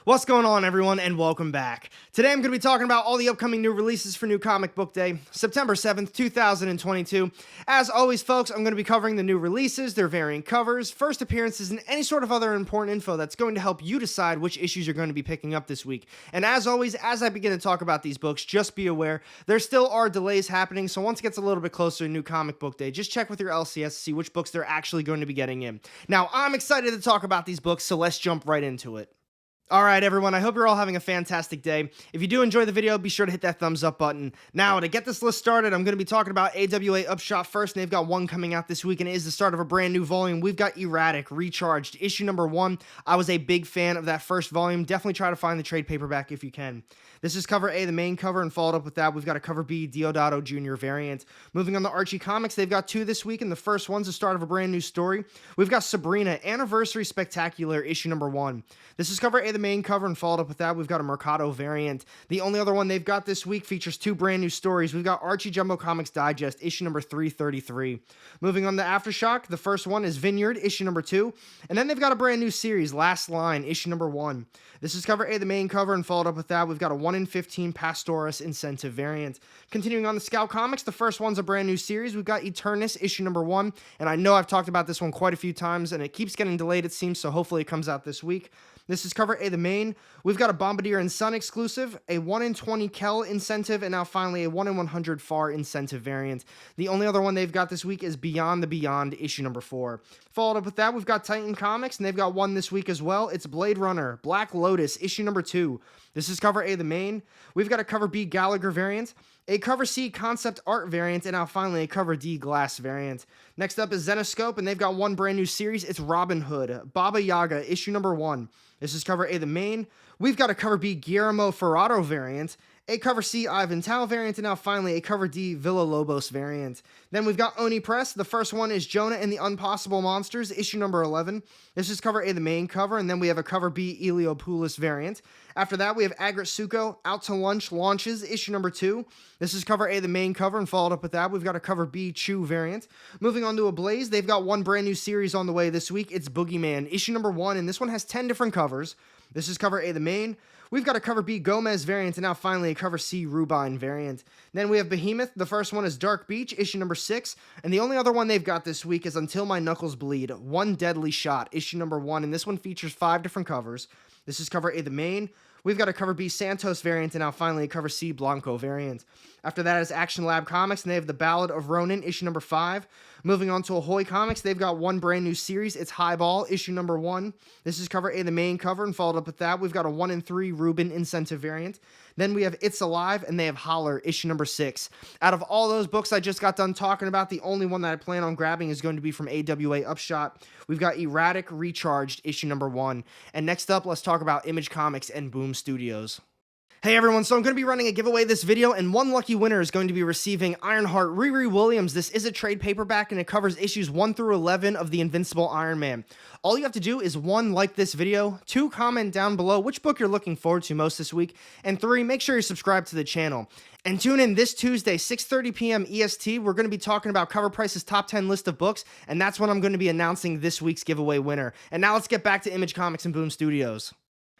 What's going on, everyone, and welcome back. Today I'm going to be talking about all the upcoming new releases for New Comic Book Day, September 7th, 2022. As always, folks, I'm going to be covering the new releases, their variant covers, first appearances, and any sort of other important info that's going to help you decide which issues you're going to be picking up this week. And as always, as I begin to talk about these books, just be aware, there still are delays happening, so once it gets a little bit closer to New Comic Book Day, just check with your LCS to see which books they're actually going to be getting in. Now, I'm excited to talk about these books, so let's jump right into it. Alright everyone, I hope you're all having a fantastic day. If you do enjoy the video, be sure to hit that thumbs up button. Now, to get this list started, I'm going to be talking about AWA Upshot first, and they've got one coming out this week, and it is the start of a brand new volume. We've got Erratic, Recharged, issue number 1. I was a big fan of that first volume. Definitely try to find the trade paperback if you can. This is cover A, the main cover, and followed up with that, we've got a cover B, Deodato Jr. variant. Moving on to ARCOMICS, they've got two this week, and the first one's the start of a brand new story. We've got Sabrina, Anniversary Spectacular, issue number 1. This is cover A, the main cover, and followed up with that, we've got a Mercado variant. The only other one they've got this week features two brand new stories. We've got Archie Jumbo Comics Digest, issue number 333. Moving on to AFTERSHOCK, the first one is Vineyard, issue number 2. And then they've got a brand new series, Last Line, issue number 1. This is cover A, the main cover, and followed up with that, we've got a 1 in 15 Pastoris incentive variant. Continuing on the Scout Comics, the first one's a brand new series. We've got Eternus, issue number 1. And I know I've talked about this one quite a few times, and it keeps getting delayed, it seems, so hopefully it comes out this week. This is cover A, the main. We've got a Bombardier and Sun exclusive, a 1 in 20 Kel incentive, and now finally a 1 in 100 Far incentive variant. The only other one they've got this week is Beyond the Beyond, issue number 4. Followed up with that, we've got Titan Comics, and they've got one this week as well. It's Blade Runner, Black Lotus, issue number 2. This is cover A, the main. We've got a cover B Gallagher variant, a cover C concept art variant, and now finally a cover D glass variant. Next up is Zenoscope, and they've got one brand new series. It's Robin Hood, Baba Yaga, issue number 1. This is cover A, the main. We've got a cover B Guillermo Ferraro variant, a cover C Ivan Tao variant, and now finally a cover D Villa Lobos variant. Then we've got Oni Press. The first one is Jonah and the Unpossible Monsters, issue number 11. This is cover A, the main cover, and then we have a cover B Eliopoulos variant. After that, we have Agritsuko, Out to Lunch launches, issue number 2. This is cover A, the main cover, and followed up with that, we've got a cover B Chew variant. Moving on to Ablaze, they've got one brand new series on the way this week. It's Boogeyman, issue number 1, and this one has 10 different covers. This is cover A, the main. We've got a cover B Gomez variant, and now finally a cover C Rubine variant. Then we have Behemoth. The first one is Dark Beach, issue number 6. And the only other one they've got this week is Until My Knuckles Bleed, One Deadly Shot, issue number 1. And this one features 5 different covers. This is cover A, the main. We've got a cover B Santos variant, and now finally a cover C Blanco variant. After that is Action Lab Comics, and they have The Ballad of Ronin, issue number 5. Moving on to Ahoy Comics, they've got one brand new series. It's Highball, issue number 1. This is cover A, the main cover, and followed up with that, we've got a 1 in 3 Reuben incentive variant. Then we have It's Alive, and they have Holler, issue number 6. Out of all those books I just got done talking about, the only one that I plan on grabbing is going to be from AWA Upshot. We've got Erratic, Recharged, issue number 1. And next up, let's talk about Image Comics and Boom Studios. Hey everyone, so I'm going to be running a giveaway this video, and one lucky winner is going to be receiving Ironheart Riri Williams. This is a trade paperback, and it covers issues 1 through 11 of the Invincible Iron Man. All you have to do is 1, like this video, 2, comment down below which book you're looking forward to most this week, and 3, make sure you're subscribed to the channel. And tune in this Tuesday, 6:30 p.m. EST. We're going to be talking about Cover Price's top 10 list of books, and that's when I'm going to be announcing this week's giveaway winner. And now let's get back to Image Comics and Boom Studios.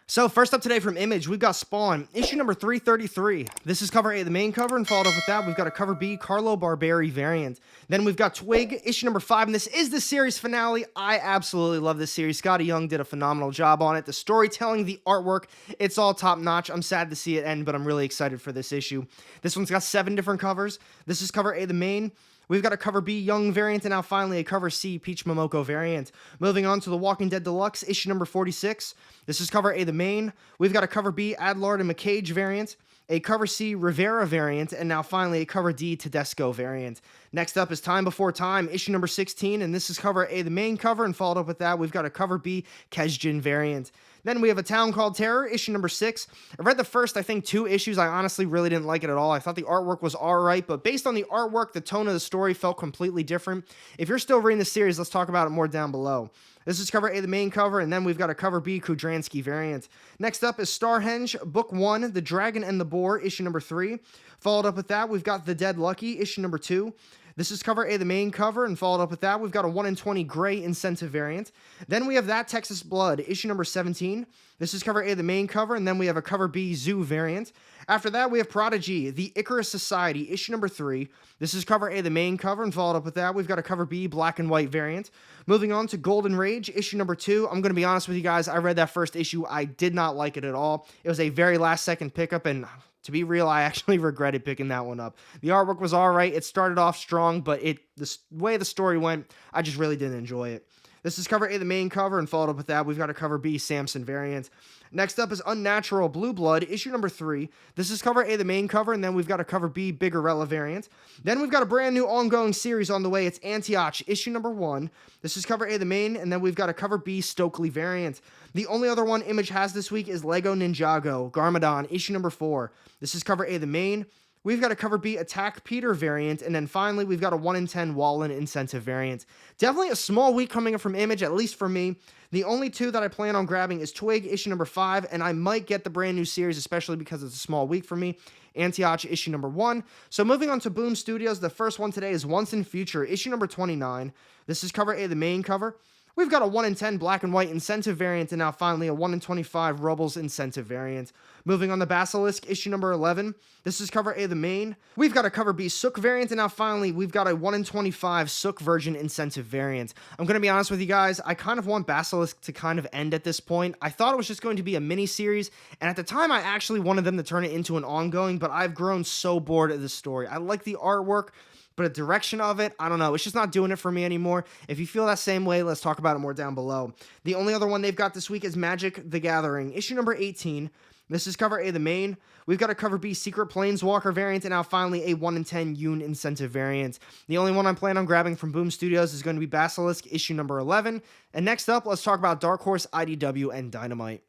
So first up today from Image, we've got Spawn, issue number 333. This is cover A, the main cover, and followed up with that, we've got a cover B, Carlo Barberi variant. Then we've got Twig, issue number 5, and this is the series finale. I absolutely love this series. Scotty Young did a phenomenal job on it. The storytelling, the artwork, it's all top notch. I'm sad to see it end, but I'm really excited for this issue. This one's got 7 different covers. This is cover A, the main. We've got a cover B Young variant, and now finally a cover C Peach Momoko variant. Moving on to The Walking Dead Deluxe, issue number 46. This is cover A, the main. We've got a cover B Adlard and McCage variant, a cover C Rivera variant, and now finally a cover D Tedesco variant. Next up is Time Before Time, issue number 16, and this is cover A, the main cover, and followed up with that, we've got a cover B Kesjin variant. Then we have A Town Called Terror, issue number 6. I read the first, I think, 2 issues. I honestly really didn't like it at all. I thought the artwork was alright, but based on the artwork, the tone of the story felt completely different. If you're still reading the series, let's talk about it more down below. This is cover A, the main cover, and then we've got a cover B Kudransky variant. Next up is Starhenge, book 1, The Dragon and the Boar, issue number 3. Followed up with that, we've got The Dead Lucky, issue number 2. This is cover A, the main cover, and followed up with that, we've got a 1 in 20 gray incentive variant. Then we have That Texas Blood, issue number 17. This is cover A, the main cover, and then we have a cover B zoo variant. After that, we have Prodigy, the Icarus Society, issue number 3. This is cover A, the main cover, and followed up with that, we've got a cover B black and white variant. Moving on to Golden Rage, issue number 2. I'm going to be honest with you guys, I read that first issue. I did not like it at all. It was a very last second pickup, and to be real, I actually regretted picking that one up. The artwork was all right. It started off strong, but the way the story went, I just really didn't enjoy it. This is cover A, the main cover, and followed up with that, we've got a cover B Samson variant. Next up is Unnatural Blue Blood, issue number 3. This is cover A, the main cover, and then we've got a cover B Bigorella variant. Then we've got a brand new ongoing series on the way. It's Antioch, issue number 1. This is cover A, the main, and then we've got a cover B Stokely variant. The only other one Image has this week is Lego Ninjago, Garmadon, issue number 4. This is cover A, the main. We've got a cover B Attack Peter variant, and then finally we've got a 1 in 10 Wallen incentive variant. Definitely a small week coming up from Image, at least for me. The only two that I plan on grabbing is Twig issue number 5, and I might get the brand new series, especially because it's a small week for me. Antioch issue number 1. So moving on to Boom Studios, the first one today is Once in Future issue number 29. This is cover A, the main cover. We've got a 1 in 10 black and white incentive variant, and now finally a 1 in 25 Rubbles incentive variant. Moving on to Basilisk, issue number 11. This is cover A, the main. We've got a cover B Sook variant, and now finally we've got a 1 in 25 Sook Virgin incentive variant. I'm going to be honest with you guys, I kind of want Basilisk to kind of end at this point. I thought it was just going to be a mini-series, and at the time I actually wanted them to turn it into an ongoing, but I've grown so bored of this story. I like the artwork, but a direction of it, I don't know. It's just not doing it for me anymore. If you feel that same way, let's talk about it more down below. The only other one they've got this week is Magic the Gathering, issue number 18. This is cover A, the main. We've got a cover B Secret Planeswalker variant, and now finally a 1 in 10 Yoon incentive variant. The only one I'm planning on grabbing from Boom Studios is going to be Basilisk, issue number 11. And next up, let's talk about Dark Horse, IDW, and Dynamite.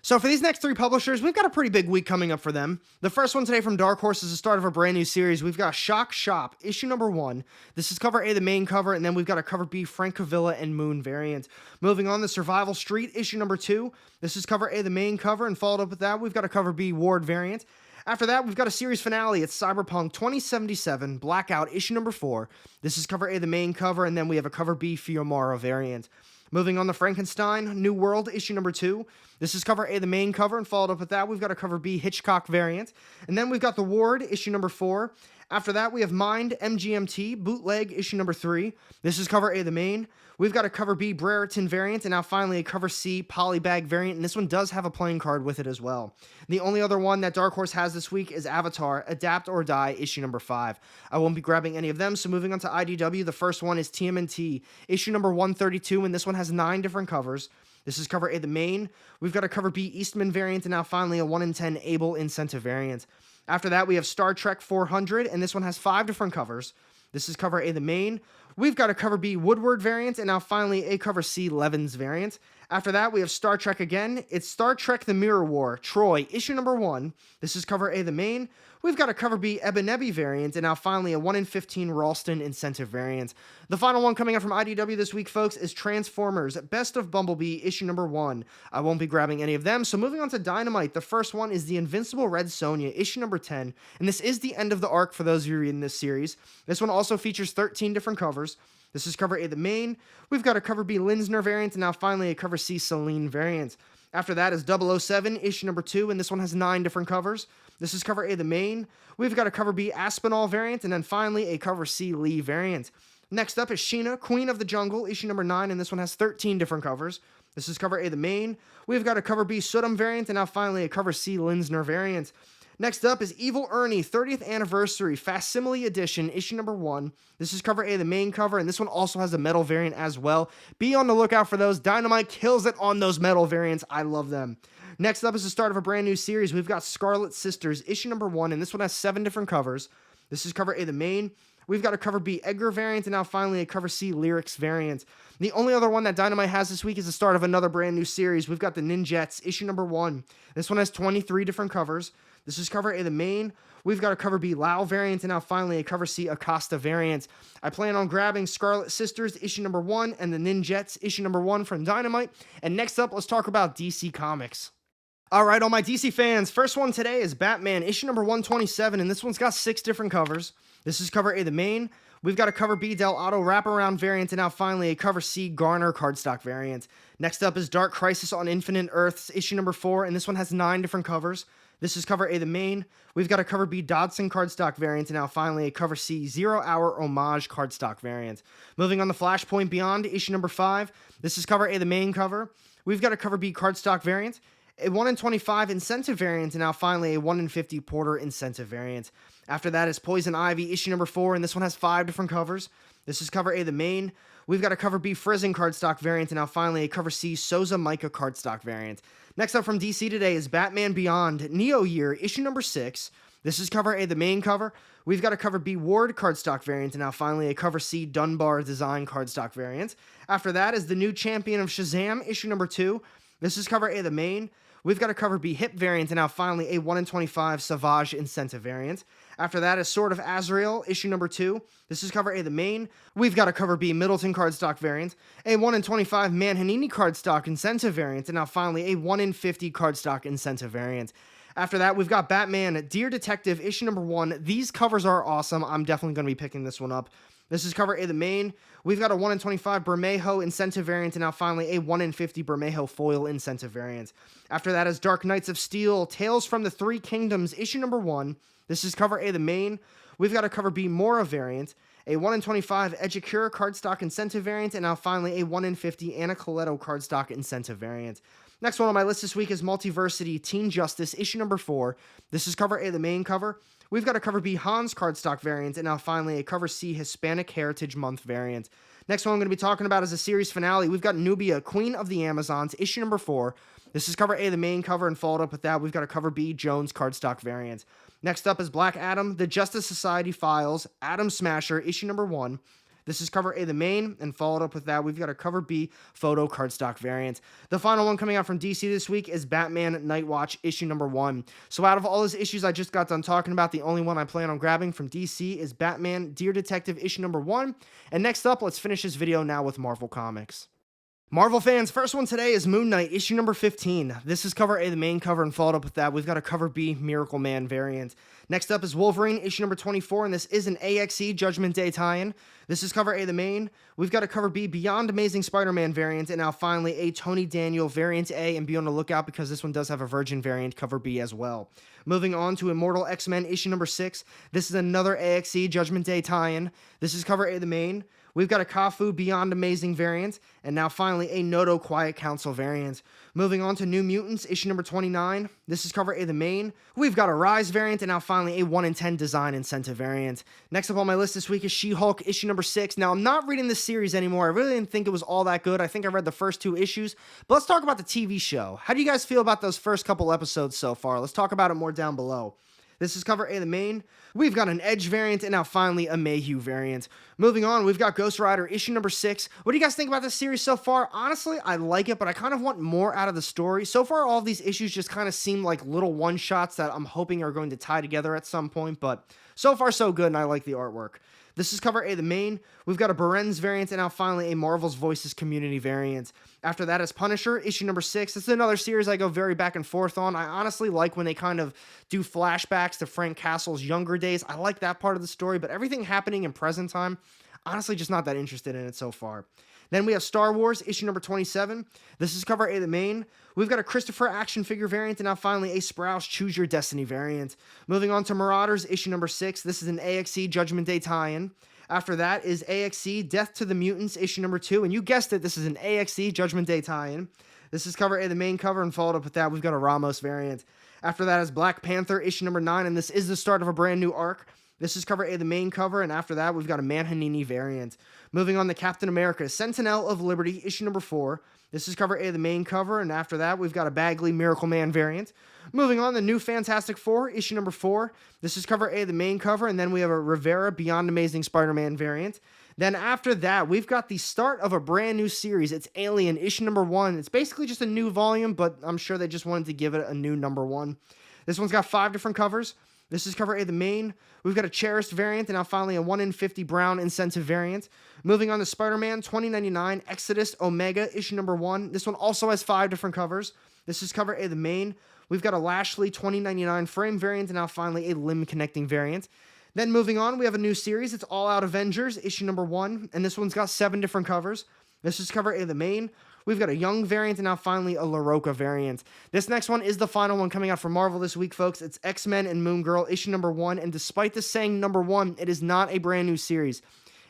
So for these next 3 publishers, we've got a pretty big week coming up for them. The first one today from Dark Horse is the start of a brand new series. We've got Shock Shop, issue number 1. This is cover A, the main cover, and then we've got a cover B Frank Cavilla and Moon variant. Moving on, the Survival Street, issue number 2. This is cover A, the main cover, and followed up with that, we've got a cover B Ward variant. After that, we've got a series finale. It's Cyberpunk 2077, Blackout, issue number 4. This is cover A, the main cover, and then we have a cover B Fiumara variant. Moving on to Frankenstein, New World, issue number 2. This is cover A, the main cover, and followed up with that, we've got a cover B Hitchcock variant. And then we've got The Ward, issue number 4. After that, we have Mind, MGMT, Bootleg, issue number 3. This is cover A, the main. We've got a cover B Brereton variant, and now finally a cover C Polybag variant, and this one does have a playing card with it as well. The only other one that Dark Horse has this week is Avatar, Adapt or Die, issue number 5. I won't be grabbing any of them, so moving on to IDW, the first one is TMNT, issue number 132, and this one has 9 different covers. This is cover A, the main. We've got a cover B Eastman variant, and now finally a 1 in 10 Able incentive variant. After that, we have Star Trek 400, and this one has 5 different covers. This is cover A, the main. We've got a cover B Woodward variant, and now finally a cover C Levens variant. After that, we have Star Trek again. It's Star Trek The Mirror War, Troy, issue number 1. This is cover A, the main. We've got a cover B Ebenebi variant, and now finally a 1 in 15 Ralston incentive variant. The final one coming up from IDW this week, folks, is Transformers, Best of Bumblebee, issue number 1. I won't be grabbing any of them, so moving on to Dynamite, the first one is The Invincible Red Sonja, issue number 10, and this is the end of the arc for those of you reading this series. This one also features 13 different covers. This is cover A, the main. We've got a cover B Linsner variant, and now finally a cover C Celine variant. After that is 007, issue number 2, and this one has 9 different covers. This is cover A, the main. We've got a cover B Aspinall variant, and then finally a cover C Lee variant. Next up is Sheena, Queen of the Jungle, issue number 9, and this one has 13 different covers. This is cover A, the main. We've got a cover B Sodom variant, and now finally a cover C Linsner variant. Next up is Evil Ernie, 30th Anniversary, Facsimile Edition, issue number 1. This is cover A, the main cover, and this one also has a metal variant as well. Be on the lookout for those. Dynamite kills it on those metal variants. I love them. Next up is the start of a brand new series. We've got Scarlet Sisters, issue number 1, and this one has 7 different covers. This is cover A, the main. We've got a cover B Edgar variant, and now finally a cover C Lyrics variant. The only other one that Dynamite has this week is the start of another brand new series. We've got the Ninjets, issue number 1. This one has 23 different covers. This is cover A, the main. We've got a cover B Lao variant, and now finally a cover C Acosta variant. I plan on grabbing Scarlet Sisters, issue number 1, and the Ninjets, issue number 1 from Dynamite. And next up, let's talk about DC Comics. All right, all my DC fans, first one today is Batman, issue number 127, and this one's got 6 different covers. This is cover A, the main. We've got a cover B, Del Auto wraparound variant, and now finally a cover C, Garner cardstock variant. Next up is Dark Crisis on Infinite Earths, issue number 4, and this one has 9 different covers. This is cover A, the main. We've got a cover B, Dodson cardstock variant, and now finally a cover C, 0 Hour Homage cardstock variant. Moving on to Flashpoint Beyond, issue number 5. This is cover A, the main cover. We've got a cover B cardstock variant, a 1 in 25 incentive variant, and now finally a 1 in 50 Porter incentive variant. After that is Poison Ivy, issue number 4, and this one has 5 different covers. This is cover A, the main. We've got a cover B Frizzing cardstock variant, and now finally a cover C Souza Micah cardstock variant. Next up from DC today is Batman Beyond, Neo Year, issue number 6. This is cover A, the main cover. We've got a cover B Ward cardstock variant, and now finally a cover C Dunbar design cardstock variant. After that is the new Champion of Shazam, issue number 2. This is cover A, the main. We've got a cover B Hip variant, and now finally a 1 in 25 Savage incentive variant. After that is Sword of Azrael, issue number 2. This is cover A, the main. We've got a cover B Middleton cardstock variant, a 1 in 25 Manhanini cardstock incentive variant, and now finally a 1 in 50 cardstock incentive variant. After that, we've got Batman Dear Detective, issue number 1. These covers are awesome. I'm definitely going to be picking this one up. This is cover A, the main. We've got a 1 in 25 Bermejo incentive variant, and now finally a 1 in 50 Bermejo foil incentive variant. After that is Dark Knights of Steel, Tales from the Three Kingdoms, issue number 1. This is cover A, the main. We've got a cover B Mora variant, a 1 in 25 Ejikura cardstock incentive variant, and now finally a 1 in 50 Anna Coletto cardstock incentive variant. Next one on my list this week is Multiversity Teen Justice, issue number 4. This is cover A, the main cover. We've got a cover B Hans cardstock variant, and now finally a cover C Hispanic Heritage Month variant. Next one I'm going to be talking about is a series finale. We've got Nubia, Queen of the Amazons, issue number 4. This is cover A, the main cover, and followed up with that, we've got a cover B Jones cardstock variant. Next up is Black Adam, The Justice Society Files, Atom Smasher, issue number 1. This is cover A, the main, and followed up with that, we've got a cover B photo cardstock variant. The final one coming out from DC this week is Batman Nightwatch, issue number 1. So out of all those issues I just got done talking about, the only one I plan on grabbing from DC is Batman Dear Detective, issue number 1. And next up, let's finish this video now with Marvel Comics. Marvel fans, first one today is Moon Knight, issue number 15. This is cover A, the main cover, and followed up with that, we've got a cover B Miracle Man variant. Next up is Wolverine, issue number 24, and this is an AXE Judgment Day tie-in. This is cover A, the main. We've got a cover B Beyond Amazing Spider-Man variant, and now finally a Tony Daniel variant A, and be on the lookout because this one does have a Virgin variant cover B as well. Moving on to Immortal X-Men, issue number 6. This is another AXE Judgment Day tie-in. This is cover A, the main. We've got a Kafu Beyond Amazing variant, and now finally a Noto Quiet Council variant. Moving on to New Mutants, issue number 29. This is cover A, the main. We've got a Rise variant, and now finally a 1 in 10 design incentive variant. Next up on my list this week is She-Hulk, issue number 6. Now, I'm not reading this series anymore. I really didn't think it was all that good. I think I read the first 2 issues. But let's talk about the TV show. How do you guys feel about those first couple episodes so far? Let's talk about it more down below. This is cover A, the main. We've got an Edge variant, and now finally a Mayhew variant. Moving on, we've got Ghost Rider, issue number 6. What do you guys think about this series so far? Honestly, I like it, but I kind of want more out of the story. So far, all of these issues just kind of seem like little one-shots that I'm hoping are going to tie together at some point, but so far, so good, and I like the artwork. This is cover A, the main. We've got a Berens variant, and now finally a Marvel's Voices community variant. After that is Punisher, issue number 6. This is another series I go very back and forth on. I honestly like when they kind of do flashbacks to Frank Castle's younger days. I like that part of the story, but everything happening in present time, honestly just not that interested in it so far. Then we have Star Wars, issue number 27. This is cover A, the main. We've got a Christopher action figure variant, and now finally a Sprouse Choose Your Destiny variant. Moving on to Marauders, issue number 6. This is an AXE Judgment Day tie-in. After that is AXE Death to the Mutants, issue number 2. And you guessed it, this is an AXE Judgment Day tie-in. This is cover A, the main cover, and followed up with that, we've got a Ramos variant. After that is Black Panther, issue number 9, and this is the start of a brand new arc. This is cover A, the main cover, and after that, we've got a Manhanini variant. Moving on to Captain America, Sentinel of Liberty, issue number 4. This is cover A, the main cover, and after that, we've got a Bagley Miracle Man variant. Moving on, the new Fantastic Four, issue number 4. This is cover A, the main cover, and then we have a Rivera Beyond Amazing Spider-Man variant. Then after that, we've got the start of a brand new series. It's Alien, issue number 1. It's basically just a new volume, but I'm sure they just wanted to give it a new number 1. This one's got 5 different covers. This is cover A, the main. We've got a Cherished variant, and now finally a 1 in 50 Brown incentive variant. Moving on to Spider-Man 2099 Exodus Omega, issue number 1. This one also has 5 different covers. This is cover A, the main. We've got a Lashley 2099 frame variant, and now finally a limb connecting variant. Then moving on, we have a new series. It's All Out Avengers, issue number 1, and this one's got 7 different covers. This is cover A, the main. We've got a Young variant, and now finally a LaRocca variant. This next one is the final one coming out from Marvel this week, folks. It's X-Men and Moon Girl, issue number 1, and despite this saying number 1, it is not a brand new series.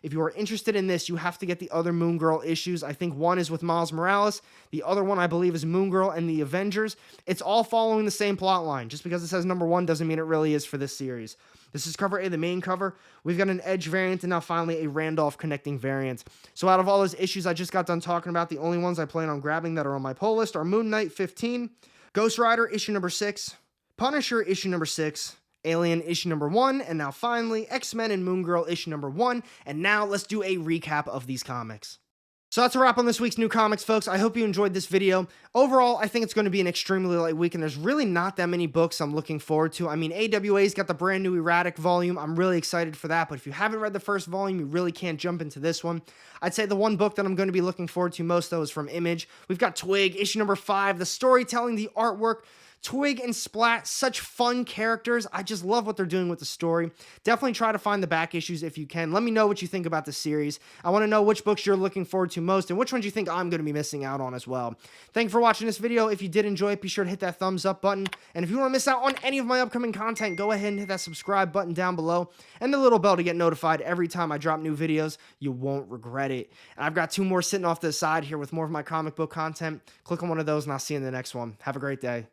If you are interested in this, you have to get the other Moon Girl issues. I think one is with Miles Morales. The other one, I believe, is Moon Girl and the Avengers. It's all following the same plot line. Just because it says number 1 doesn't mean it really is for this series. This is cover A, the main cover. We've got an Edge variant and now finally a Randolph connecting variant. So out of all those issues I just got done talking about, the only ones I plan on grabbing that are on my pull list are Moon Knight 15, Ghost Rider issue number 6, Punisher issue number 6, Alien issue number 1, and now finally X-Men and Moon Girl issue number 1. And now let's do a recap of these comics. So that's a wrap on this week's new comics, folks. I hope you enjoyed this video. Overall, I think it's going to be an extremely light week, and there's really not that many books I'm looking forward to. I mean, AWA's got the brand new Erratic volume. I'm really excited for that, but if you haven't read the first volume, you really can't jump into this one. I'd say the one book that I'm going to be looking forward to most, though, is from Image. We've got Twig, issue number 5, the storytelling, the artwork. Twig and Splat, such fun characters. I just love what they're doing with the story. Definitely try to find the back issues if you can. Let me know what you think about the series. I want to know which books you're looking forward to most and which ones you think I'm going to be missing out on as well. Thank you for watching this video. If you did enjoy it, be sure to hit that thumbs up button. And if you want to miss out on any of my upcoming content, go ahead and hit that subscribe button down below and the little bell to get notified every time I drop new videos. You won't regret it. And I've got 2 more sitting off to the side here with more of my comic book content. Click on one of those and I'll see you in the next one. Have a great day.